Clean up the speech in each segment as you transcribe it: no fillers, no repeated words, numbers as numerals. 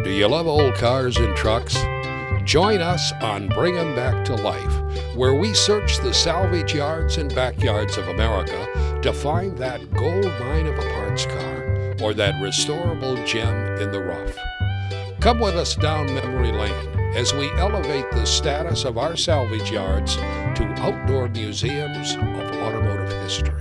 Do you love old cars and trucks? Join us on Bring 'em Back to Life, where we search the salvage yards and backyards of America to find that gold mine of a parts car or that restorable gem in the rough. Come with us down memory lane as we elevate the status of our salvage yards to outdoor museums of automotive history.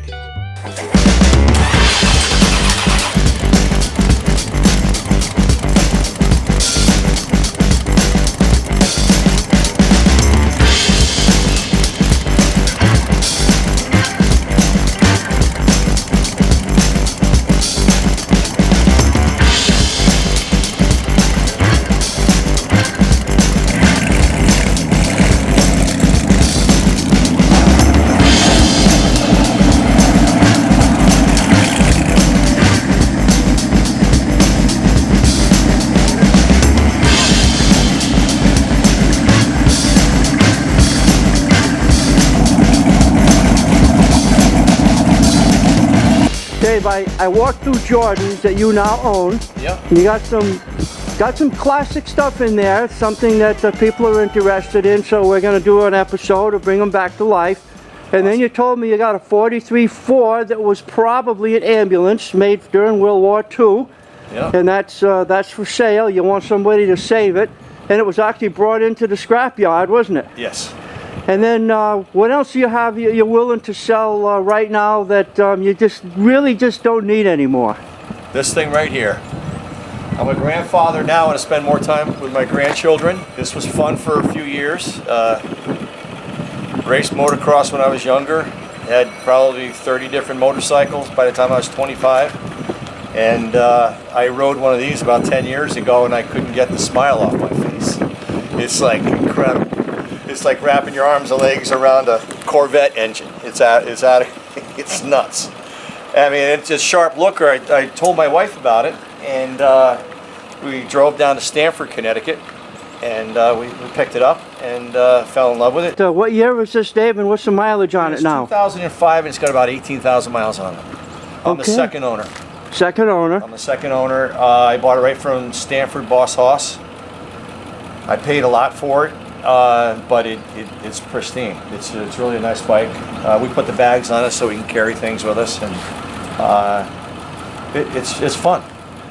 Dave, I walked through Jordan's that you now own. Yep. You got some classic stuff in there, something that people are interested in, so we're going to do an episode to bring them back to life. And then you told me you got a 43 Ford that was probably an ambulance made during World War II. Yep. And that's for sale. You want somebody to save it. And it was actually brought into the scrapyard, wasn't it? Yes. And then what else do you have you're willing to sell right now that you really don't need anymore? This thing right here. I'm a grandfather now and I spend more time with my grandchildren. This was fun for a few years. Raced motocross when I was younger. Had probably 30 different motorcycles by the time I was 25. And I rode one of these about 10 years ago and I couldn't get the smile off my face. It's like incredible. It's like wrapping your arms and legs around a Corvette engine. It's nuts. I mean, it's a sharp looker. I told my wife about it, and we drove down to Stamford, Connecticut, and we picked it up and fell in love with it. What year was this, Dave, and what's the mileage on it now? 2005, and it's got about 18,000 miles on it. I'm the second owner. Second owner. I'm the second owner. I bought it right from Stamford Boss Hoss. I paid a lot for it. But it's pristine. It's really a nice bike. We put the bags on it so we can carry things with us, and it's fun.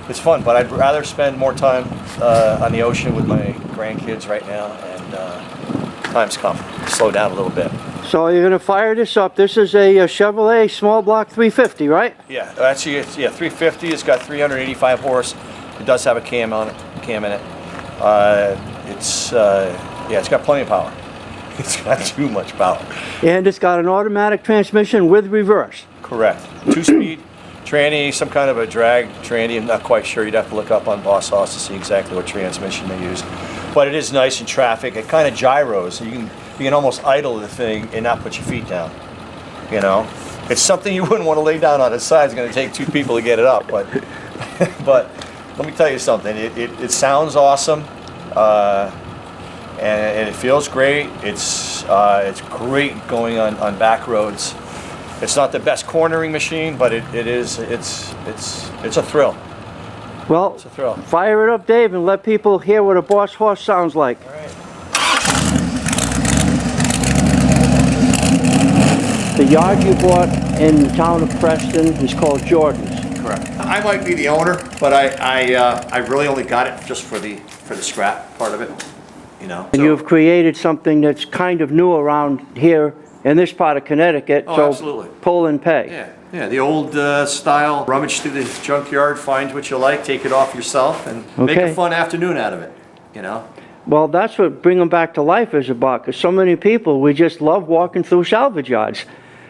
It's fun, but I'd rather spend more time on the ocean with my grandkids right now, and time's come. Slow down a little bit. So you're going to fire this up. This is a Chevrolet small block 350, right? Yeah, actually, it's 350. It's got 385 horse. It does have a cam in it. It's got plenty of power. It's got too much power. And it's got an automatic transmission with reverse. Correct. 2-speed tranny, some kind of a drag tranny. I'm not quite sure. You'd have to look up on Boss Hoss to see exactly what transmission they use. But it is nice in traffic. It kind of gyros. You can almost idle the thing and not put your feet down. You know, it's something you wouldn't want to lay down on its side. It's going to take 2 people to get it up. But let me tell you something. It sounds awesome. And it feels great. It's great going on back roads. It's not the best cornering machine, but it's a thrill. Well, it's a thrill. Fire it up, Dave, and let people hear what a Boss Hoss sounds like. All right. The yard you bought in the town of Preston is called Jordan's. Correct. I might be the owner, but I really only got it just for the scrap part of it. You know. And you've created something that's kind of new around here in this part of Connecticut. Oh, so absolutely. Pull and pay. Yeah. The old style. Rummage through the junkyard, find what you like, take it off yourself, and make a fun afternoon out of it. You know. Well, that's what Bring 'em Back to Life is about. Because so many people, we just love walking through salvage yards.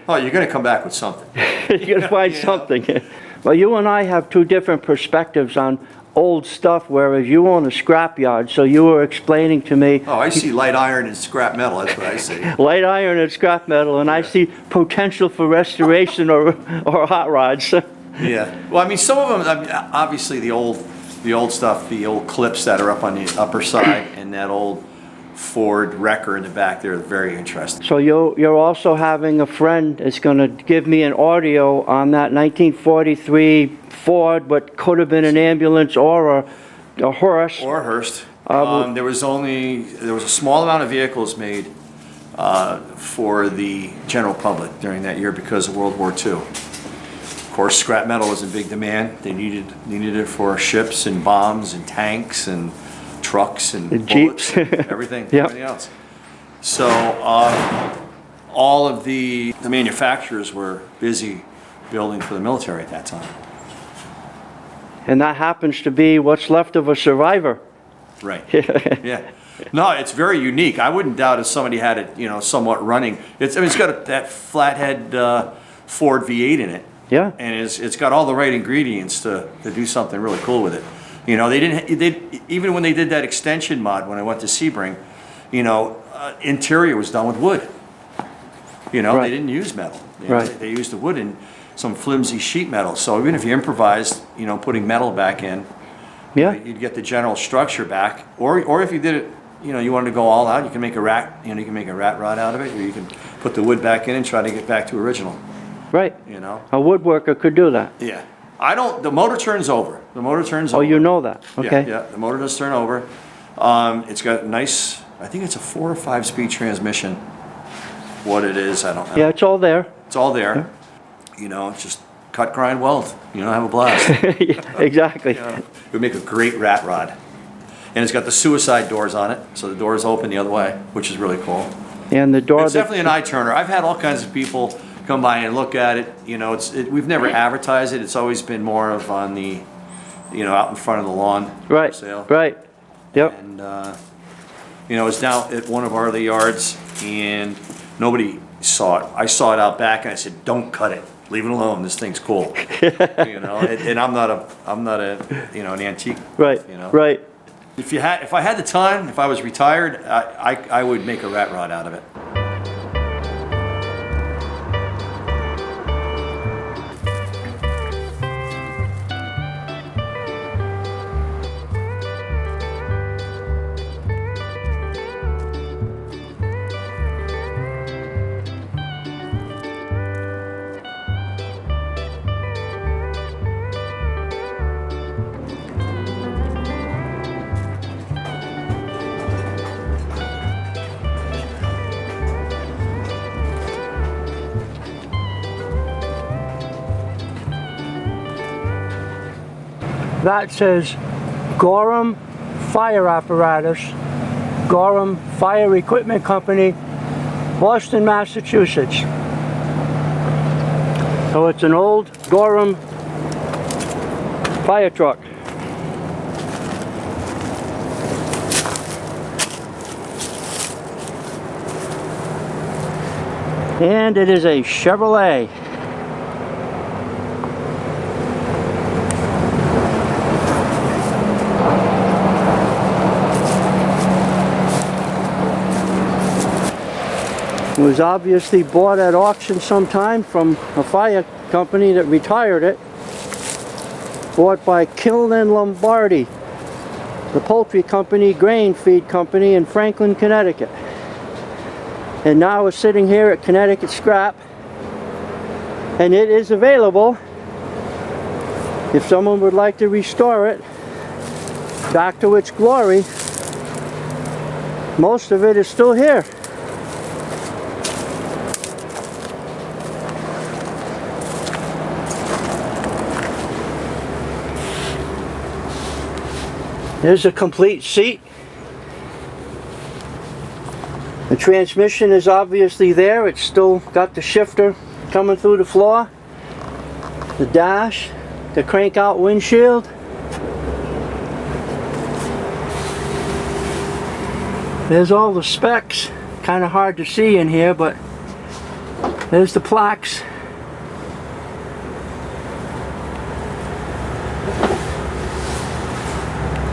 Oh, you're going to come back with something. You're going to find something. Well, you and I have two different perspectives on old stuff, whereas you own a scrapyard, so you were explaining to me... Oh, I see light iron and scrap metal, that's what I see. Light iron and scrap metal, and yeah. I see potential for restoration or hot rods. Yeah. Well, I mean, some of them, obviously the old stuff, the old clips that are up on the upper side, and that old Ford wrecker in the back there, very interesting. So you're also having a friend that's going to give me an audio on that 1943 Ford, what could have been an ambulance or a hearse. Or a hearse. There was a small amount of vehicles made for the general public during that year because of World War II. Of course, scrap metal was in big demand. They needed it for ships and bombs and tanks and trucks and bullets, jeeps, everything, yep. everything else. So all of the manufacturers were busy building for the military at that time. And that happens to be what's left of a survivor. Right. Yeah. No, it's very unique. I wouldn't doubt if somebody had it, you know, somewhat running. It's got that flathead Ford V8 in it. Yeah. And it's got all the right ingredients to do something really cool with it. You know, even when they did that extension mod when I went to Sebring, you know, interior was done with wood. You know, right. They didn't use metal. Right. They used the wood and some flimsy sheet metal. So even if you improvised, you know, putting metal back in, yeah, you'd get the general structure back. Or if you did it, you know, you wanted to go all out, you can make a rat rod out of it, or you can put the wood back in and try to get back to original. Right. You know, a woodworker could do that. Yeah. The motor turns over. The motor turns over. Oh, you know that. Okay. Yeah, the motor does turn over. It's got nice, I think it's a 4 or 5 speed transmission. What it is, I don't know. Yeah, it's all there. It's all there. Yeah. You know, it's just cut, grind, weld. You know, have a blast. Yeah, exactly. You know, it would make a great rat rod. And it's got the suicide doors on it, so the doors open the other way, which is really cool. And the door. It's definitely an eye turner. I've had all kinds of people come by and look at it. You know, we've never advertised it. It's always been more of on the, you know, out in front of the lawn. Right. Sale. Right. Yep. And you know, it's down at one of our other yards, and nobody saw it. I saw it out back, and I said, "Don't cut it. Leave it alone. This thing's cool." You know, and I'm not a you know, an antique. Right. You know. Right. If I had the time, if I was retired, I would make a rat rod out of it. That says Gorham Fire Apparatus, Gorham Fire Equipment Company, Boston, Massachusetts. So it's an old Gorham fire truck. And it is a Chevrolet. It was obviously bought at auction sometime from a fire company that retired it. Bought by Kiln and Lombardi, the poultry company, grain feed company in Franklin, Connecticut. And now it's sitting here at Connecticut Scrap, and it is available if someone would like to restore it back to its glory. Most of it is still here. There's a complete seat. The transmission is obviously there. It's still got the shifter coming through the floor. The dash, the crank out windshield. There's all the specs. Kind of hard to see in here, but there's the plaques.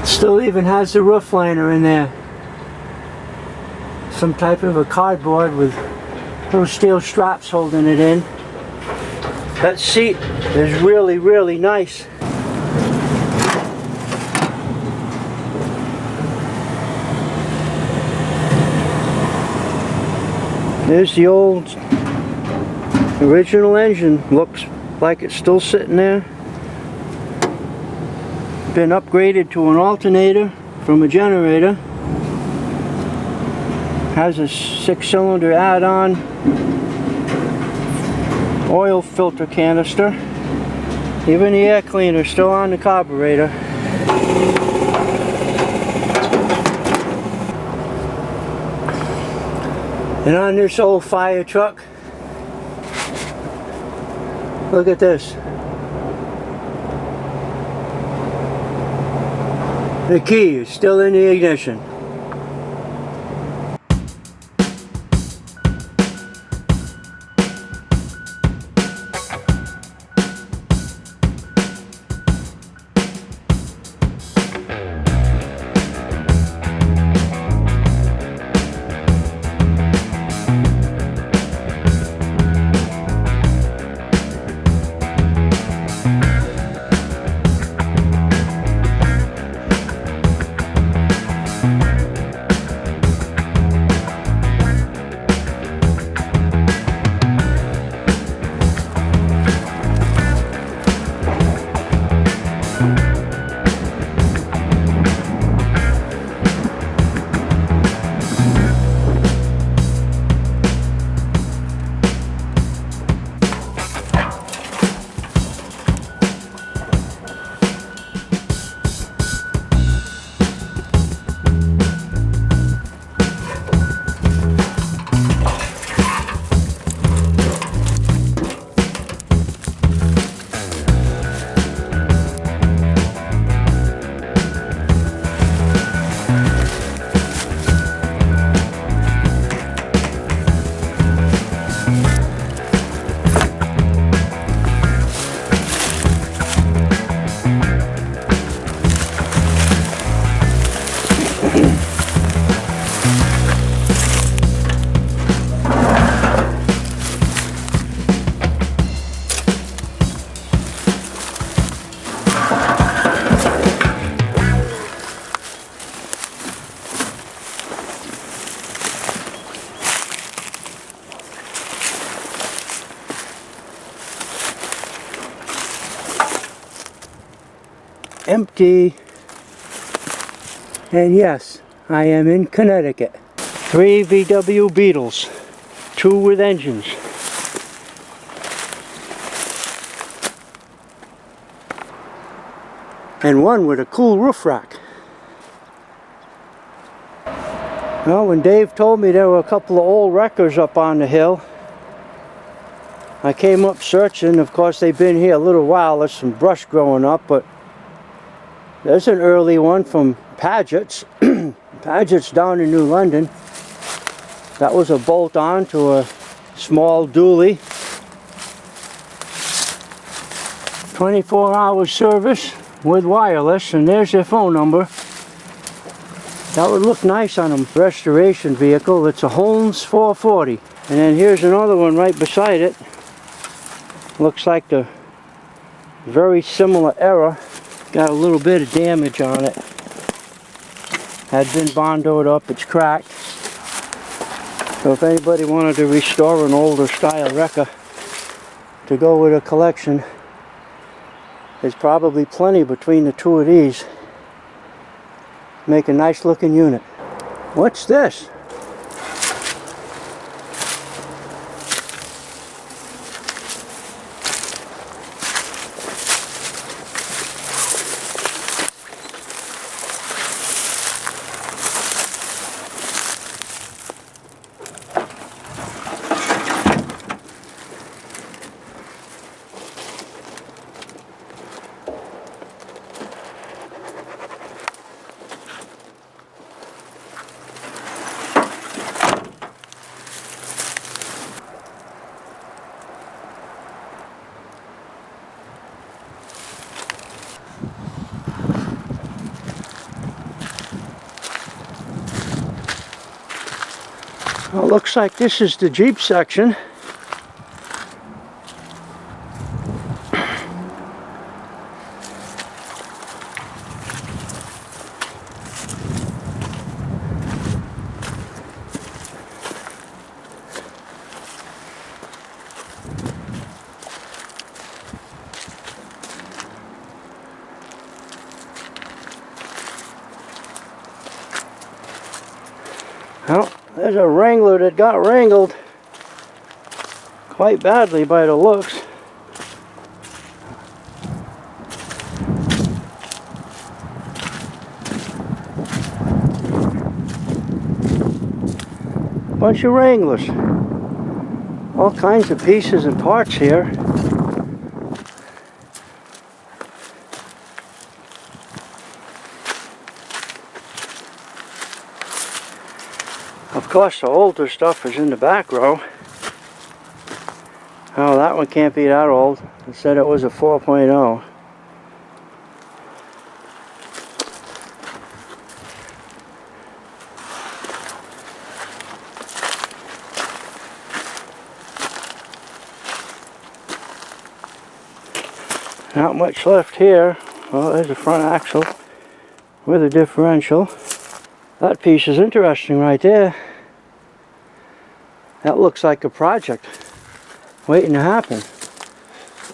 Still even has the roof liner in there. Some type of a cardboard with little steel straps holding it in. That seat is really, really nice. There's the old original engine. Looks like it's still sitting there. been upgraded to an alternator from a generator. Has a 6-cylinder add-on oil filter canister. Even the air cleaner is still on the carburetor. And on this old fire truck, look at this. The key is still in the ignition. Empty. And yes, I am in Connecticut. 3 VW Beetles, 2 with engines. And 1 with a cool roof rack. Well, when Dave told me there were a couple of old wreckers up on the hill, I came up searching. Of course, they've been here a little while. There's some brush growing up, but there's an early one from Paget's. Paget's down in New London. That was a bolt-on to a small dually. 24-hour service with wireless, and there's their phone number. That would look nice on a restoration vehicle. It's a Holmes 440. And then here's another one right beside it. Looks like the very similar era. Got a little bit of damage on it. Had been bondoed up, it's cracked. So if anybody wanted to restore an older style wrecker to go with a collection, there's probably plenty between the 2 of these. Make a nice looking unit. What's this? Well, looks like this is the Jeep section. There's a Wrangler that got wrangled quite badly by the looks. Bunch of Wranglers. All kinds of pieces and parts here. Of course, the older stuff is in the back row. Oh, that one can't be that old. It said it was a 4.0. Not much left here. Well, there's a front axle with a differential. That piece is interesting right there. That looks like a project waiting to happen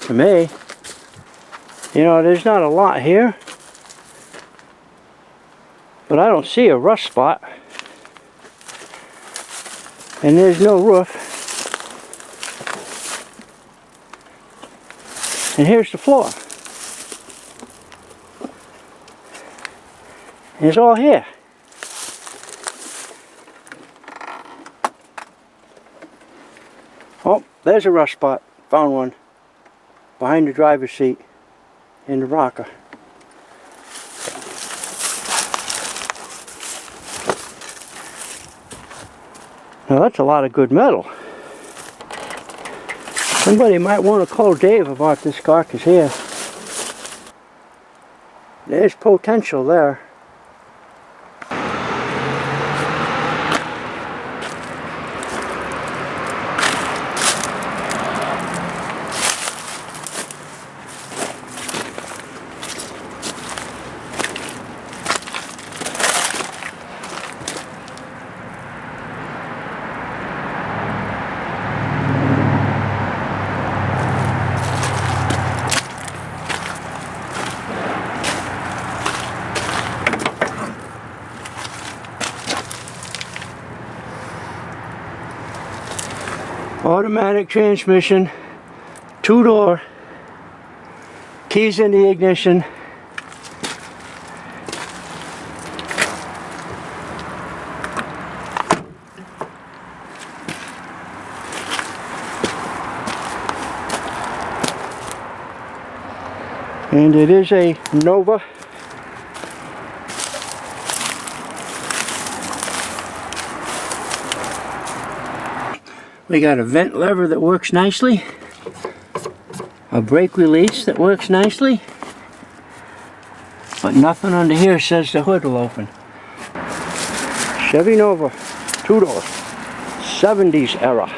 to me. You know, there's not a lot here, but I don't see a rust spot. And there's no roof. And here's the floor. And it's all here. Oh, there's a rust spot. Found one. Behind the driver's seat. In the rocker. Now that's a lot of good metal. Somebody might want to call Dave about this carcass here. There's potential there. Automatic transmission, 2-door, keys in the ignition. And it is a Nova. We got a vent lever that works nicely, a brake release that works nicely, but nothing under here says the hood will open. Chevy Nova, 2-door, 70s era.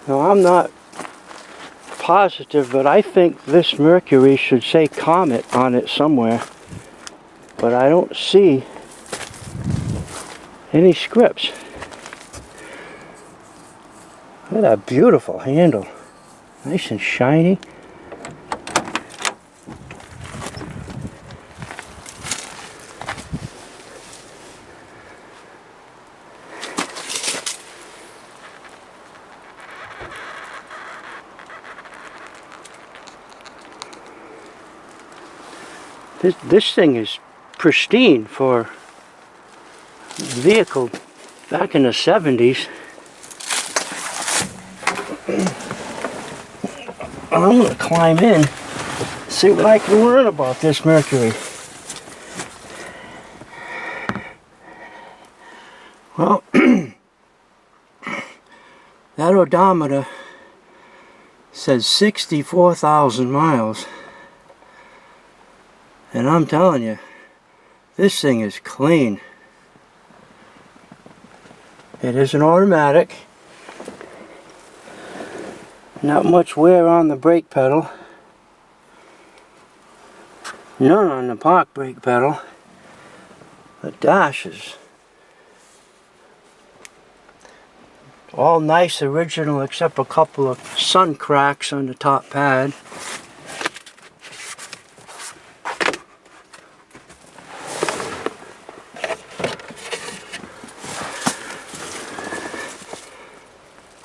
Now I'm not positive, but I think this Mercury should say Comet on it somewhere. But I don't see any scripts. Look at that beautiful handle. Nice and shiny. This thing is pristine for a vehicle back in the 70s. I'm going to climb in, see what I can learn about this Mercury. Well, that odometer says 64,000 miles. And I'm telling you, this thing is clean. It is an automatic. Not much wear on the brake pedal. None on the park brake pedal. The dash is all nice, original, except a couple of sun cracks on the top pad.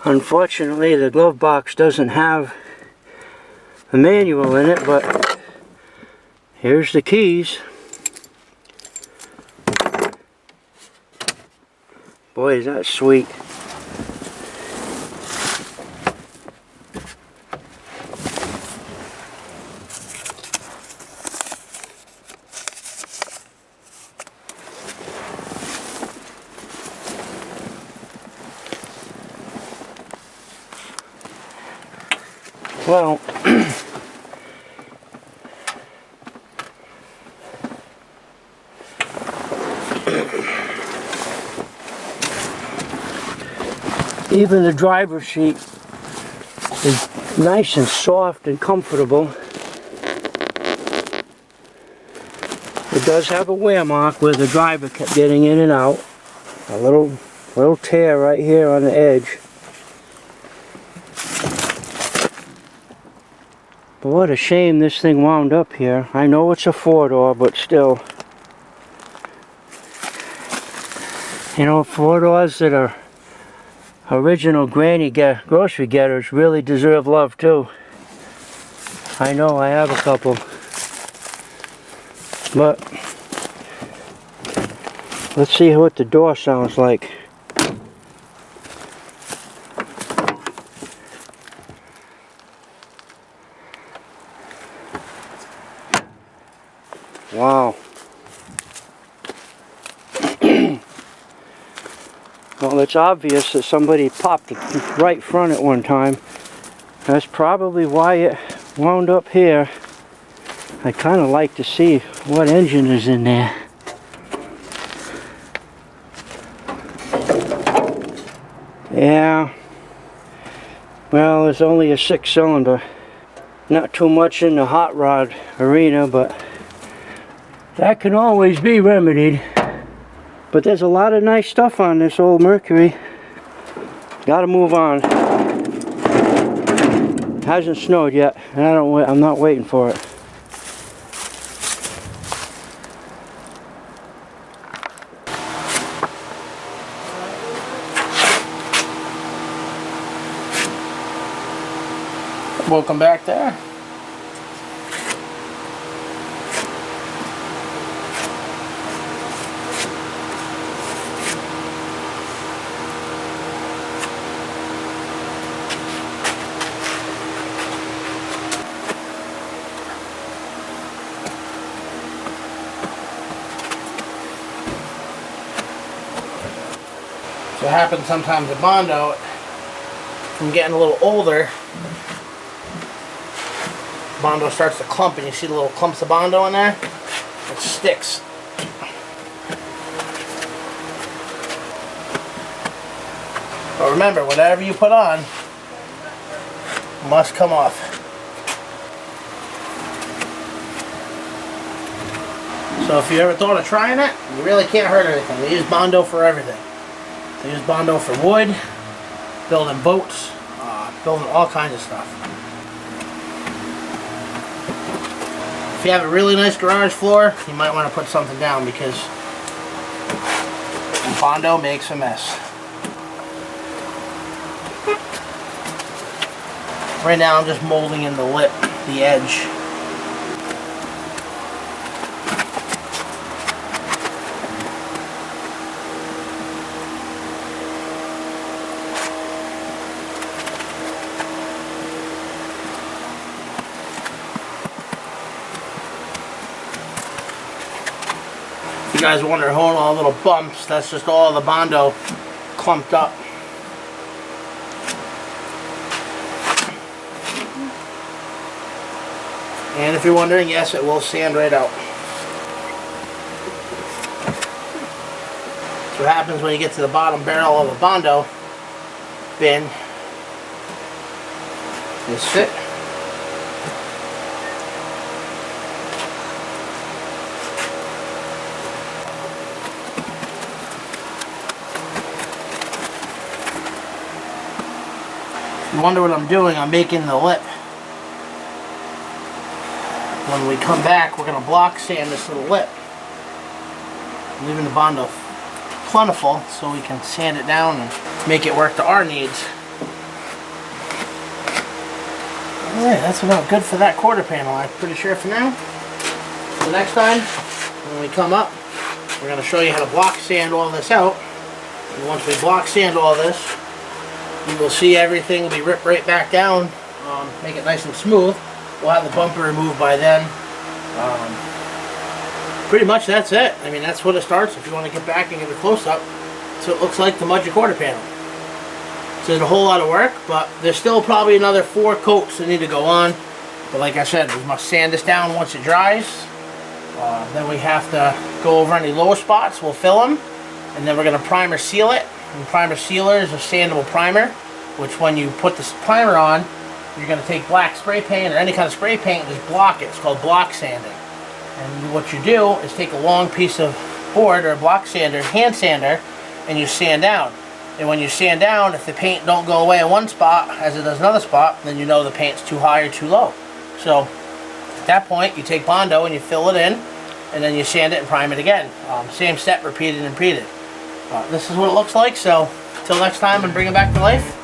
Unfortunately, the glove box doesn't have a manual in it, but here's the keys. Boy, is that sweet. Well, even the driver's seat is nice and soft and comfortable. It does have a wear mark where the driver kept getting in and out. A little tear right here on the edge. But what a shame this thing wound up here. I know it's a 4-door, but still. You know, 4-doors that are original granny grocery getters really deserve love too. I know I have a couple. But let's see what the door sounds like. Wow. Well, it's obvious that somebody popped it right front at one time. That's probably why it wound up here. I kind of like to see what engine is in there. Yeah. Well, it's only a 6-cylinder. Not too much in the hot rod arena, but that can always be remedied. But there's a lot of nice stuff on this old Mercury. Gotta move on. Hasn't snowed yet, and I'm not waiting for it. Welcome back there. So it happens sometimes at Bondo, from getting a little older, Bondo starts to clump and you see the little clumps of Bondo in there, it sticks. But remember, whatever you put on must come off. So if you ever thought of trying it, you really can't hurt anything. They use Bondo for everything. They use Bondo for wood, building boats, building all kinds of stuff. If you have a really nice garage floor, you might want to put something down because Bondo makes a mess. Right now I'm just molding in the lip, the edge. guys are wondering, all the little bumps, that's just all the Bondo clumped up. And if you're wondering, yes, it will sand right out. That's what happens when you get to the bottom barrel of a Bondo bin. Is fit. You wonder what I'm doing? I'm making the lip. When we come back, we're going to block sand this little lip, leaving the Bondo plentiful so we can sand it down and make it work to our needs. Alright, that's about good for that quarter panel, I'm pretty sure for now. So next time, when we come up, we're going to show you how to block sand all this out. And once we block sand all this, you will see everything will be ripped right back down, make it nice and smooth. We'll have the bumper removed by then. Pretty much that's it. I mean, that's what it starts. If you want to get back and get a close-up, so it looks like the Mudger quarter panel. So it's a whole lot of work, but there's still probably another 4 coats that need to go on. But like I said, we must sand this down once it dries. Then we have to go over any lower spots. We'll fill them, and then we're going to primer seal it. And primer sealer is a sandable primer, which when you put this primer on, you're going to take black spray paint or any kind of spray paint and just block it. It's called block sanding. And what you do is take a long piece of board or a block sander, hand sander, and you sand down. And when you sand down, if the paint don't go away in one spot as it does another spot, then you know the paint's too high or too low. So at that point, you take Bondo and you fill it in, and then you sand it and prime it again. Same step, repeated and repeated. This is what it looks like. So until next time and bring it back to life.